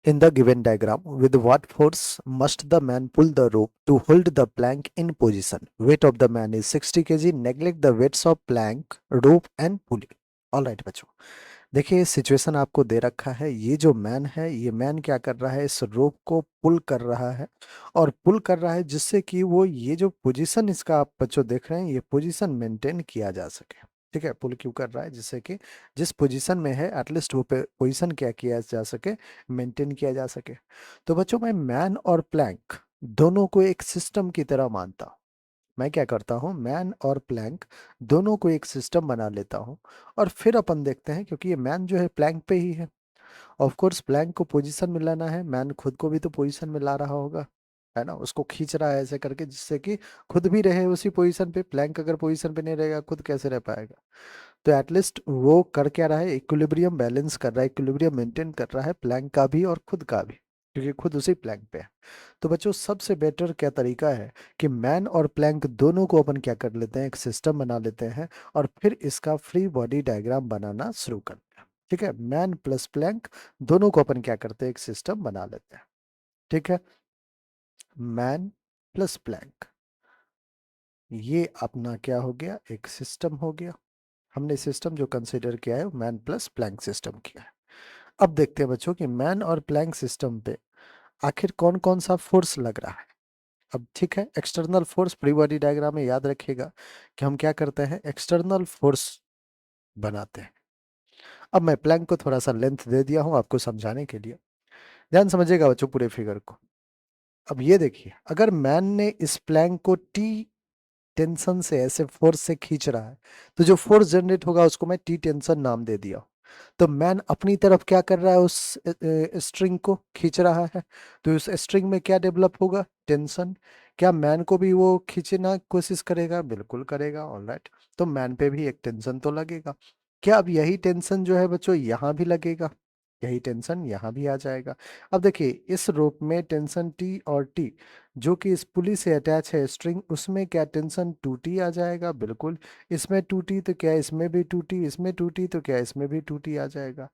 In the given diagram, with what force must the man pull the rope to hold the plank in position? Weight of the man is 60 kg. Neglect the weights of plank, rope and pulley. All right बच्चों, देखिए situation आपको दे रखा है। ये जो man है, ये man क्या कर रहा है, इस रोप को पुल कर रहा है और पुल कर रहा है जिससे कि वो ये जो पोजीशन इसका आप बच्चों देख रहे हैं, ये पोजीशन मेंटेन किया जा सके। ठीक है, पुल क्यों कर रहा है, जिससे कि जिस पोजीशन में है एटलीस्ट वो पोजीशन क्या किया जा सके, मेंटेन किया जा सके। तो बच्चों मैं मैन और प्लैंक दोनों को एक सिस्टम की तरह मानता हूँ। मैं क्या करता हूँ, मैन और प्लैंक दोनों को एक सिस्टम बना लेता हूँ और फिर अपन देखते हैं, क्योंकि ये मैन जो है प्लैंक पे ही है। ऑफ कोर्स प्लैंक को पोजीशन में लाना है, मैन खुद को भी तो पोजीशन में ला रहा होगा, है ना, उसको खींच रहा है ऐसे करके जिससे कि खुद भी रहे उसी पोजीशन पे। प्लैंक अगर पोजीशन पे नहीं रहेगा खुद कैसे रह पाएगा। तो एटलीस्ट वो कर क्या रहा है, इक्विलिब्रियम बैलेंस कर रहा है, इक्विलिब्रियम मेंटेन कर रहा है प्लैंक का भी और खुद का भी, क्योंकि खुद उसी प्लैंक पे है। तो बच्चों सबसे बेटर क्या तरीका है कि मैन और प्लैंक दोनों को अपन क्या कर लेते हैं, एक सिस्टम बना लेते हैं और फिर इसका फ्री बॉडी डायग्राम बनाना शुरू करते हैं। ठीक है, मैन प्लस प्लैंक दोनों को अपन क्या करते हैं, एक सिस्टम बना लेते हैं। ठीक है, मैन प्लस प्लैंक, ये अपना क्या हो गया, एक सिस्टम हो गया। हमने सिस्टम जो कंसिडर किया है मैन प्लस प्लैंक सिस्टम किया है। अब देखते हैं बच्चों कि मैन और प्लैंक सिस्टम पे आखिर कौन कौन सा फोर्स लग रहा है। अब ठीक है, external force pre body diagram में याद रखिएगा कि हम क्या करते हैं, एक्सटर्नल फोर्स बनाते हैं। अब मैं प्लैंक को थोड़ा सा लेंथ दे दिया हूं आपको समझाने के लिए, ध्यान समझिएगा बच्चों पूरे फिगर को। अब ये देखिए, अगर मैन ने इस प्लैंक को टी टेंशन से ऐसे फोर्स से खींच रहा है, तो जो फोर्स जनरेट होगा उसको मैं टी टेंशन नाम दे दिया। तो मैन अपनी तरफ क्या कर रहा है, उस स्ट्रिंग को खींच रहा है, तो उस स्ट्रिंग में क्या डेवलप होगा, टेंशन। क्या मैन को भी वो खींचना कोशिश करेगा, बिल्कुल करेगा। ऑलराइट, तो मैन पे भी एक टेंशन तो लगेगा। क्या अब यही टेंशन जो है बच्चों यहाँ भी लगेगा, यही टेंशन यहाँ भी आ जाएगा। अब देखिए इस रोप में टेंशन टी और टी जो कि इस पुली से अटैच है स्ट्रिंग, उसमें क्या टेंशन 2T आ जाएगा, बिल्कुल। इसमें 2T तो क्या इसमें भी 2T, इसमें 2T तो क्या इसमें भी 2T आ जाएगा।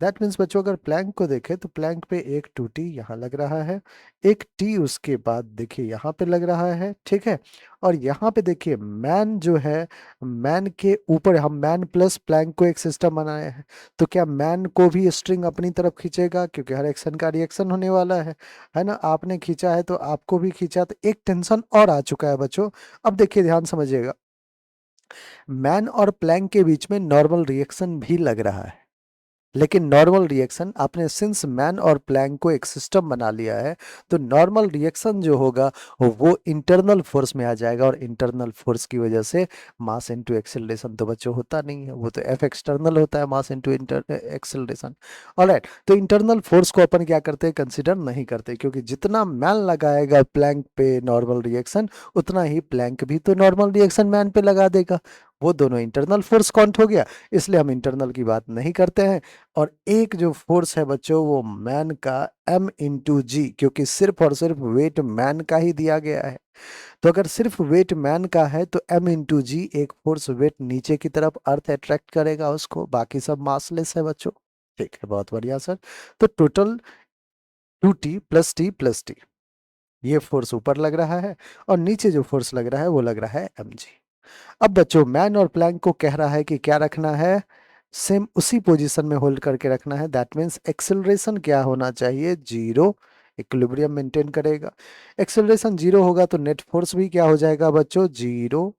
दैट मीन्स बच्चों अगर प्लैंक को देखें तो प्लैंक पे एक 2T यहाँ लग रहा है, एक T उसके बाद देखिए यहाँ पे लग रहा है। ठीक है, और यहाँ पे देखिए मैन जो है, मैन के ऊपर हम मैन प्लस प्लैंक को एक सिस्टम बनाए हैं। तो क्या मैन को भी स्ट्रिंग अपनी तरफ खींचेगा, क्योंकि हर एक्शन का रिएक्शन होने वाला है ना। आपने खींचा है तो आपको भी खींचा, तो एक टेंशन और आ चुका है बच्चों। अब देखिए ध्यान समझिएगा, मैन और प्लैंक के बीच में नॉर्मल रिएक्शन भी लग रहा है, लेकिन नॉर्मल रिएक्शन आपने सिंस मैन और प्लैंक को एक सिस्टम बना लिया है, तो नॉर्मल रिएक्शन जो होगा वो इंटरनल फोर्स में आ जाएगा, और इंटरनल फोर्स की वजह से मास इनटू एक्सेलरेशन तो बच्चों होता नहीं है, वो तो एफ एक्सटर्नल होता है, मास इनटू एक्सेलरेशन। ऑलराइट, तो इंटरनल फोर्स को अपन क्या करते हैं, कंसिडर नहीं करते, क्योंकि जितना मैन लगाएगा प्लैंक पे नॉर्मल रिएक्शन, उतना ही प्लैंक भी तो नॉर्मल रिएक्शन मैन पे लगा देगा। वो दोनों इंटरनल फोर्स काउंट हो गया, इसलिए हम इंटरनल की बात नहीं करते हैं। और एक जो फोर्स है बच्चों वो मैन का M×G, क्योंकि सिर्फ और सिर्फ वेट मैन का ही दिया गया है। तो अगर सिर्फ वेट मैन का है तो M×G एक फोर्स वेट नीचे की तरफ अर्थ अट्रैक्ट करेगा उसको, बाकी सब मासलेस है बच्चों। ठीक है, बहुत बढ़िया सर। तो टोटल 2T+T+T, ये फोर्स ऊपर लग रहा है, और नीचे जो फोर्स लग रहा है वो लग रहा है mg। अब बच्चों मैन और प्लैंक को कह रहा है कि क्या रखना है, सेम उसी पोजीशन में होल्ड करके रखना है। दैट मीन्स एक्सेलरेशन क्या होना चाहिए, जीरो। इक्विलिब्रियम मेंटेन करेगा, एक्सेलरेशन जीरो होगा तो नेट फोर्स भी क्या हो जाएगा बच्चों, जीरो।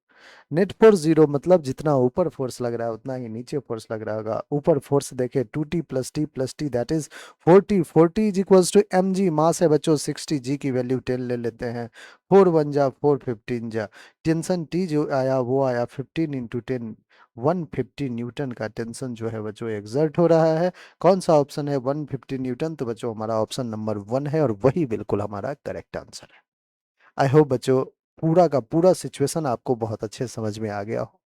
नेट फोर्स जीरो मतलब जितना ऊपर फोर्स लग रहा है उतना ही नीचे फोर्स लग रहा होगा। ऊपर फोर्स देखे 2T+T+T that is 40 is equals to mg। Mass है बच्चों 60, जी की वैल्यू 10 ले लेते हैं, 4 1 जा 4 15 जा, टेंशन टी जो आया वो आया 15 × 10, 150 न्यूटन का टेंशन जो है बच्चों एग्जर्ट हो रहा है। कौन सा ऑप्शन है, 150 न्यूटन। तो बच्चों हमारा ऑप्शन नंबर 1 है और वही बिल्कुल हमारा करेक्ट आंसर है। आई होप बच्चों पूरा का पूरा सिचुएशन आपको बहुत अच्छे समझ में आ गया हो।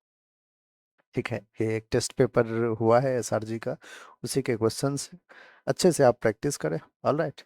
ठीक है, ये एक टेस्ट पेपर हुआ है SRG का, उसी के क्वेश्चंस अच्छे से आप प्रैक्टिस करें। All right.